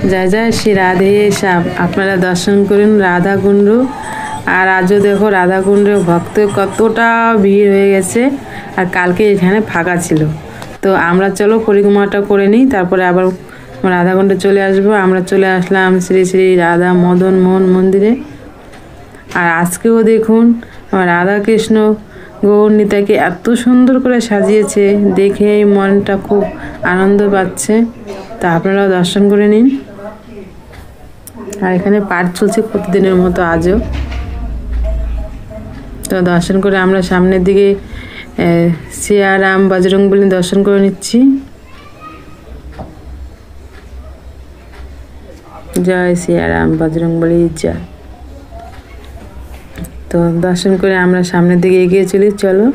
जय जय श्री राधे श्याम। আপনারা দর্শন করুন রাধা কুণ্ড। আর আজও দেখো রাধা কুণ্ডে ভক্ত কতটা ভিড় হয়ে গেছে। আর কালকে এখানে ফাঁকা ছিল, তো আমরা চলো পরিক্রমাটা করে নিই, তারপরে আবার রাধা কুণ্ডে চলে আসবো। আমরা চলে আসলাম শ্রী শ্রী রাধা মদন মোহন মন্দিরে। আর আজকেও দেখুন রাধা কৃষ্ণ গৌর নিতাইকে এত সুন্দর করে সাজিয়েছে, দেখে মনটা খুব আনন্দ পাচ্ছে। তা আপনারাও দর্শন করে নিন। আর এখানে পাঠ চলছে প্রতিদিনের মতো আজও। তো দর্শন করে আমরা সামনের দিকে সিয়ারাম বজরংবলী দর্শন করে নিচ্ছি। জয় সিয়ারাম বজরংবলী জয়। তো দর্শন করে আমরা সামনের দিকে এগিয়ে চলি, চলো।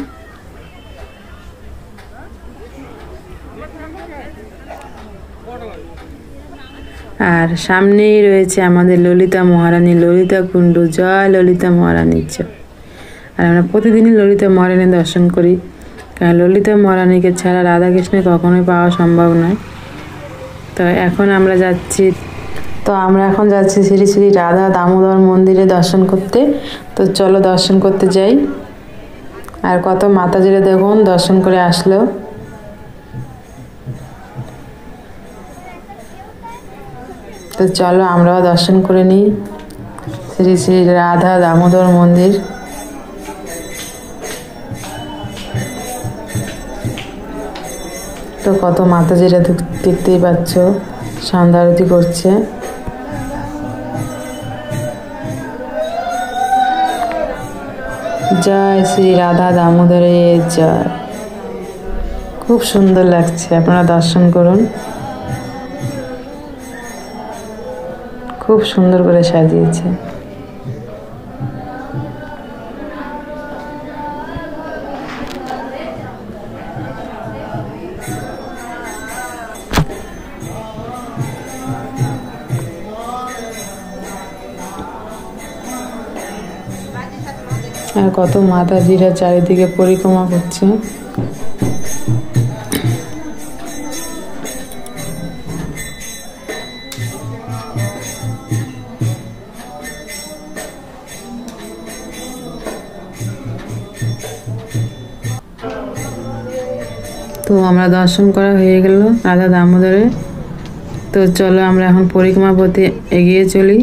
আর সামনেই রয়েছে আমাদের ললিতা মহারানী ললিতা কুণ্ড। জয় ললিতা মহারানীর জয়। আর আমরা প্রতিদিনই ললিতা মহারানী দর্শন করি, কারণ ললিতা মহারানীকে ছাড়া রাধাকৃষ্ণের কখনোই পাওয়া সম্ভব নয়। তো এখন আমরা যাচ্ছি শ্রী শ্রী রাধা দামোদর মন্দিরে দর্শন করতে। তো চলো দর্শন করতে যাই। আর কত মাতাজিরা দেখুন দর্শন করে আসলো। তো চলো আমরাও দর্শন করে নিই শ্রী শ্রী রাধা দামোদর মন্দির। তো কত মাতাজিরা দেখতেই পাচ্ছ সন্ধ্যা আরতি করছে। জয় শ্রী রাধা দামোদরের জয়। খুব সুন্দর লাগছে, আপনারা দর্শন করুন। খুব সুন্দর করে সাজিয়েছে। আর কত মাতাজিরা চারিদিকে পরিক্রমা করছে। তো আমরা দর্শন করা হয়ে গেল রাধা দামোদরে। তো চলো আমরা এখন পরিক্রমা পথে এগিয়ে চলি।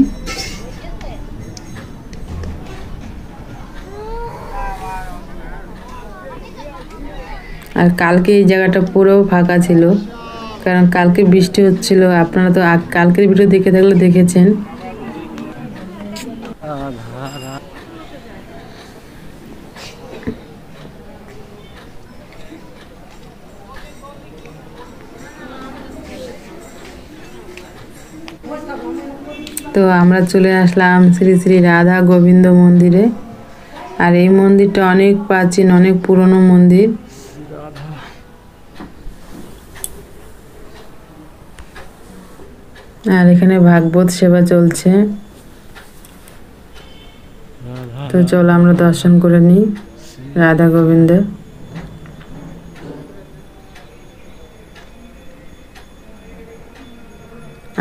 আর কালকে এই জায়গাটা পুরো ফাঁকা ছিল, কারণ কালকে বৃষ্টি হচ্ছিল। আপনারা তো কালকের ভিডিও দেখে থাকলে দেখেছেন। তো আমরা চলে আসলাম শ্রী শ্রী রাধা গোবিন্দ মন্দিরে। আর এই মন্দিরটা অনেক প্রাচীন, অনেক পুরনো মন্দির। আর এখানে ভাগবত সেবা চলছে। তো চলো আমরা দর্শন করে নিই রাধা গোবিন্দ।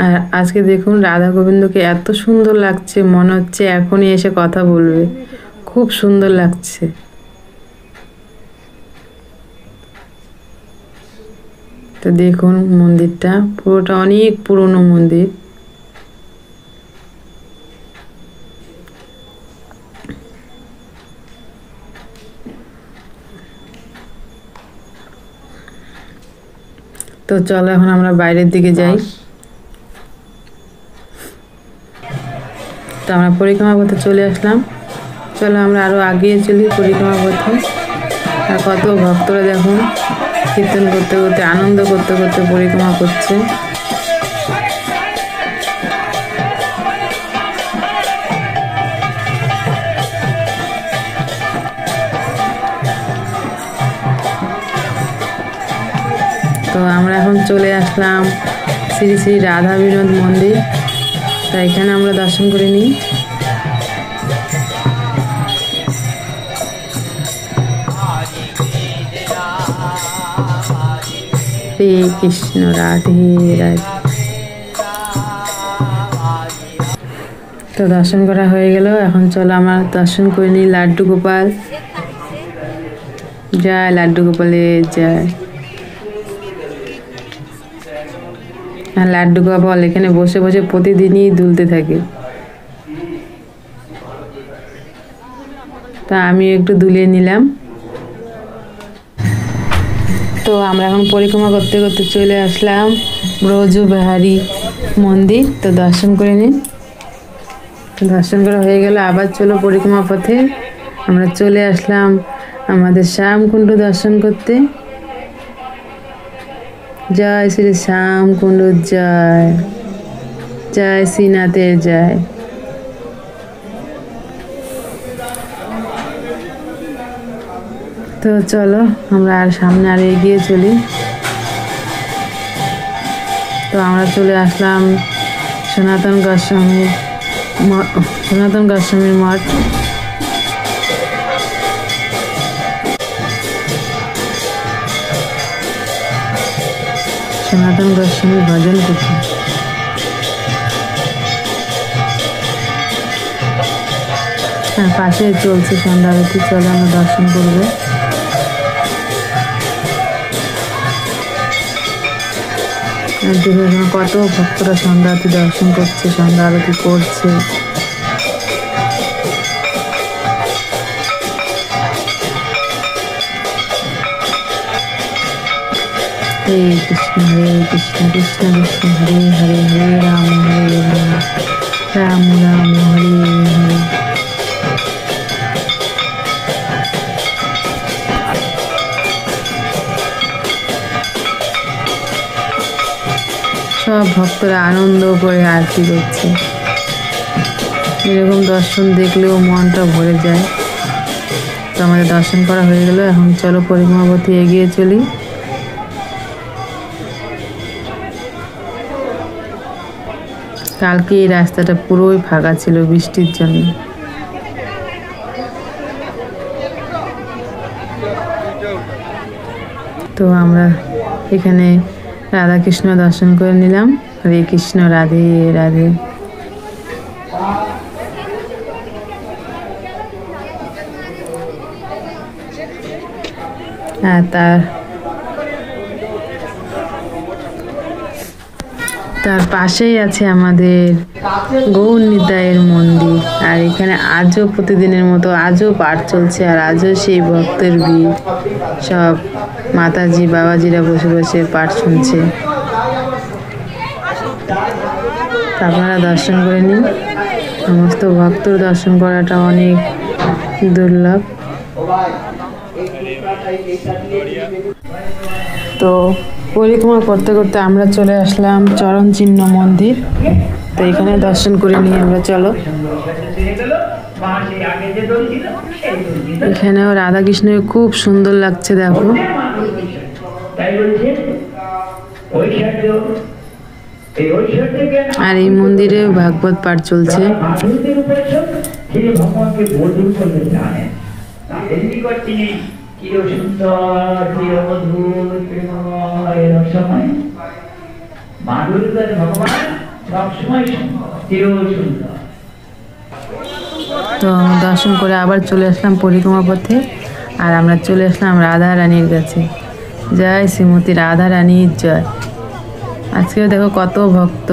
আর আজকে দেখুন রাধা গোবিন্দকে এত সুন্দর লাগছে, মনে হচ্ছে এখনই এসে কথা বলবে। খুব সুন্দর লাগছে। তো দেখুন মন্দিরটা পুরোটা অনেক পুরনো মন্দির। তো চলো এখন আমরা বাইরের দিকে যাই। তো আমরা পরিক্রমা পথে চলে আসলাম। চলো আমরা আরো আগিয়ে চলি পরিক্রমা পথে। আর কত ভক্তরা দেখুন কীর্তন করতে করতে আনন্দ করতে করতে পরিক্রমা করছে। তো আমরা এখন চলে আসলাম শ্রী শ্রী রাধা বিনোদ মন্দির। তো এখানে আমরা দর্শন করে নিই। হরে কৃষ্ণ রাধে রাধে। তো দর্শন করা হয়ে গেল, এখন চলো আমরা দর্শন করে নিই লাড্ডু গোপাল। জয় লাড্ডু গোপালের জয়। আর লাড্ডু গোপাল এখানে বসে বসে প্রতিদিনই দুলতে থাকে। তা আমি একটু দুলিয়ে নিলাম। তো আমরা এখন পরিক্রমা করতে করতে চলে আসলাম ব্রজবিহারী মন্দির। তো দর্শন করে নিন। দর্শন করা হয়ে গেল, আবার চলো পরিক্রমা পথে। আমরা চলে আসলাম আমাদের শ্যামকুণ্ড দর্শন করতে। জয় শ্রী শ্যামকুণ্ড জয়, জয় শ্রীনাথের জয়। তো চলো আমরা আর সামনে আর এগিয়ে চলি। তো আমরা চলে আসলাম সনাতন গোস্বামীর মঠ। সনাতন গোস্বামীর ভজন কুঠি। হ্যাঁ, পাশে চলছে সন্ধ্যা আরতি। চলো আমরা দর্শন করবো। কত ভক্তরা সন্ধ্যা আরতি দর্শন করছে, সন্ধ্যা আরতি করছে। হরে কৃষ্ণ কৃষ্ণ কৃষ্ণ হরে হরে, হরে রাম রাম রাম হরে হরে। সব ভক্তরা আনন্দ করে আরতি করছে। এরকম দর্শন দেখলেও মনটা ভরে যায়। তো আমাদের দর্শন করা হয়ে গেল, এখন চলো পরিক্রমা পথে এগিয়ে চলি। কালকে এই রাস্তাটা পুরোই ফাঁকা ছিল বৃষ্টির জন্য। তো আমরা এখানে রাধা কৃষ্ণ দর্শন করে নিলাম। হরে কৃষ্ণ, রাধে রাধে। আর তার পাশেই আছে আমাদের গৌর নিতাইয়ের মন্দির। আর এখানে আজও প্রতিদিনের মতো আজও পাঠ চলছে, আর আজও সেই ভক্তের ভিড়। সব মাতাজি বাবাজিরা বসে বসে পাঠ শুনছে। আপনারা দর্শন করে নিন। সমস্ত ভক্তর দর্শন করাটা অনেক দুর্লভ। তো পরিক্রমা করতে করতে আমরা চলে আসলাম চরণ চিহ্ন মন্দির। তো এখানে দর্শন করে নিয়ে আমরা চলো। এখানেও রাধা কৃষ্ণকে খুব সুন্দর লাগছে, দেখো। আর এই মন্দিরে ভাগবত পাঠ চলছে। তো দর্শন করে আবার চলে আসলাম পরিক্রমা পথে। আর আমরা চলে আসলাম রাধা রানীর কাছে। জয় শ্রীমতী রাধা রানীর জয়। আজকেও দেখো কত ভক্ত।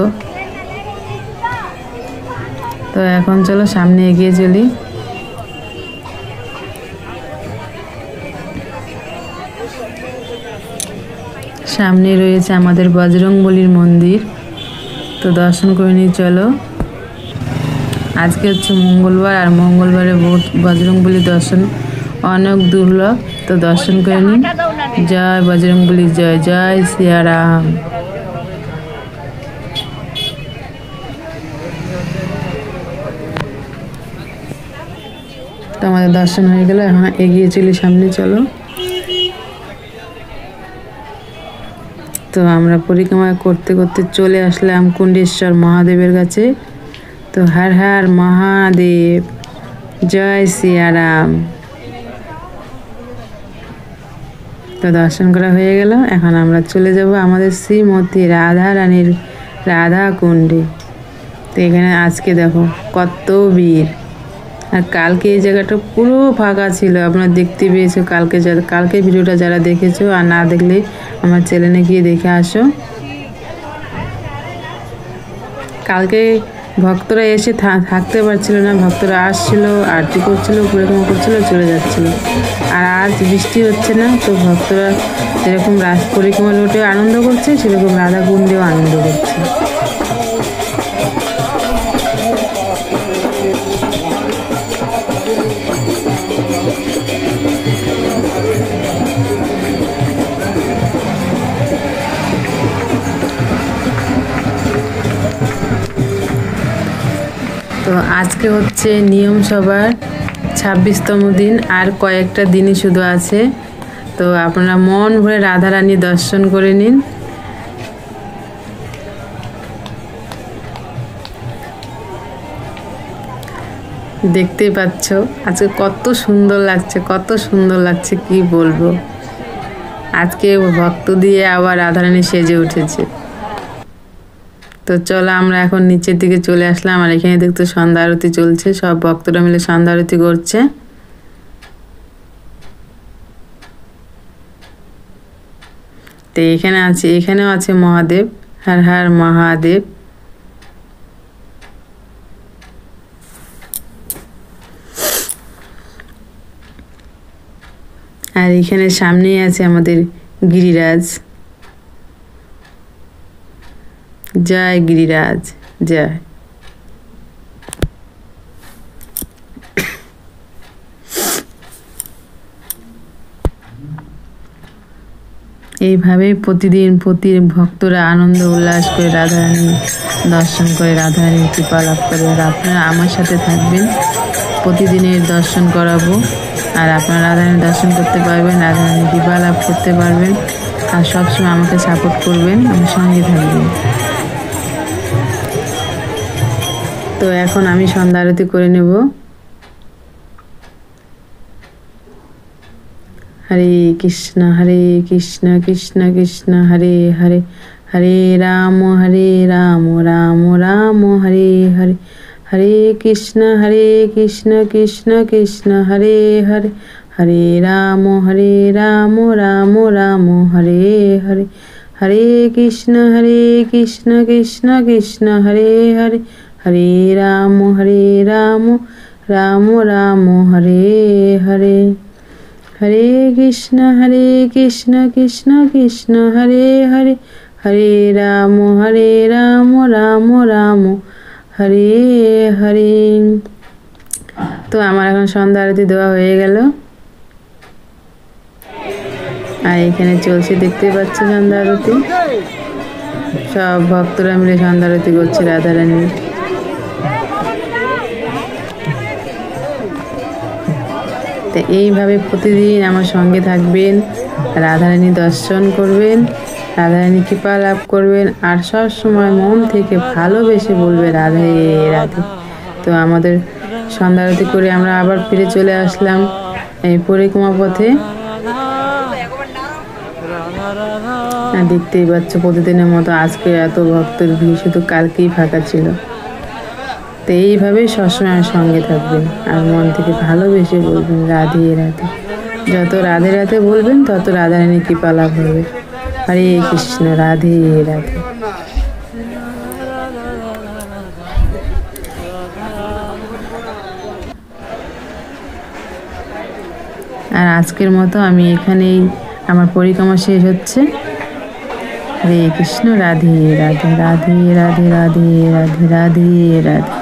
তো এখন চলো সামনে এগিয়ে চলি। সামনে রয়েছে আমাদের বজরংবলীর মন্দির। তো দর্শন করে নিই চলো। আজকে হচ্ছে মঙ্গলবার, আর মঙ্গলবারে বজরংবলী দর্শন অনেক দুর্লভ। তো দর্শন করে নিই। জয় বজরংবলী জয়, জয় সিয়ারাম। তো আমাদের দর্শন হয়ে গেল, এখন এগিয়ে চলি সামনে চলো। তো আমরা পরিক্রমা করতে করতে চলে আসলাম কুণ্ডেশ্বর মহাদেবের কাছে। তো হর হর মহাদেব, জয় সিয়ারাম। তো দর্শন করা হয়ে গেল, এখন আমরা চলে যাব আমাদের শ্রীমতী রাধা রানীর রাধা কুণ্ডে। তো এখানে আজকে দেখো কত ভিড়। আর কালকে এই জায়গাটা পুরো ফাঁকা ছিল, আপনারা দেখতে পেয়েছো। কালকে ভিডিওটা যারা দেখেছো আর না দেখলে আমার চ্যানেলে গিয়ে দেখে আসো। কালকে ভক্তরা এসে থাকতে পারছিল না, ভক্তরা আসছিল, আরতি করছিল, পরিক্রমা করছিল, চলে যাচ্ছিল। আর আজ বৃষ্টি হচ্ছে না, তো ভক্তরা যেরকম পরিক্রমা রোডে আনন্দ করছে, সেরকম রাধাকুণ্ডেও আনন্দ করছে। তো আজকে হচ্ছে নিয়ম সভার 26তম দিন, আর কয়েকটা দিনই শুধু আছে। তো আপনারা মন ভরে রাধারানী দর্শন করে নিন। দেখতে পাচ্ছ আজকে কত সুন্দর লাগছে, কত সুন্দর লাগছে, কি বলবো। আজকে ভক্ত দিয়ে আবার রাধারানী সেজে উঠেছে। তো চলো আমরা এখন নিচের দিকে চলে আসলাম। আর এখানে দেখতে সন্ধ্যা আরতি চলছে, সব ভক্তরা মিলে সন্ধ্যা আরতি করছে। তো এখানেও আছে মহাদেব। হর হর মহাদেব। আর এখানে সামনেই আছে আমাদের গিরিরাজ। জয় গিরিরাজ জয়। এইভাবে প্রতিদিন ভক্তরা আনন্দ উল্লাস করে রাধারানী দর্শন করে, রাধারানীর কৃপা লাভ করে। আর আপনারা আমার সাথে থাকবেন, প্রতিদিনের দর্শন করাবো। আর আপনারা রাধারানীর দর্শন করতে পারবেন, রাধারানীর কৃপা লাভ করতে পারবেন। আর সবসময় আমাকে সাপোর্ট করবেন, আমার সঙ্গে থাকবেন। তো এখন আমি সন্ধ্যা আরতি করে নেব। হরে কৃষ্ণ কৃষ্ণ কৃষ্ণ হরে হরে, হরে রাম রাম রাম হরে হরে, হরে কৃষ্ণ কৃষ্ণ কৃষ্ণ হরে হরে, হরে রাম রাম রাম হরে হরে, হরে কৃষ্ণ কৃষ্ণ কৃষ্ণ হরে হরে, হরে রাম রাম রাম হরে হরে, হরে কৃষ্ণ কৃষ্ণ কৃষ্ণ হরে হরে, হরে রাম রাম রাম হরে হরে। তো আমার এখন সন্ধ্যা আরতি দেওয়া হয়ে গেল। আর এখানে চলছে, দেখতে পাচ্ছ সন্ধ্যা আরতি। সব ভক্তরা মিলে সন্ধ্যা আরতি করছে রাধারানী। তো এইভাবে প্রতিদিন আমার সঙ্গে থাকবেন, রাধারানী দর্শন করবেন, রাধারানী কৃপা লাভ করবেন। আর সব সময় মন থেকে ভালোবেসে বলবে রাধে রাধে। তো আমাদের সন্ধ্যা আরতি করে আমরা আবার ফিরে চলে আসলাম এই পরিক্রমা পথে। দেখতেই পাচ্ছ প্রতিদিনের মতো আজকে এত ভক্তের ভিড়, শুধু কালকেই ফাঁকা ছিল। তো এইভাবেই সবসময় আমার সঙ্গে থাকবেন, আর মন থেকে ভালোবেসে বলবেন রাধে রাধে। যত রাধে রাধে বলবেন তত রাধারানীর কৃপা লাভ হবে। হরে কৃষ্ণ রাধে রাধে। আর আজকের মতো আমি এখানেই, আমার পরিক্রমা শেষ হচ্ছে। হরে কৃষ্ণ রাধে রাধে, রাধে রাধে, রাধে রাধে, রাধে রাধে।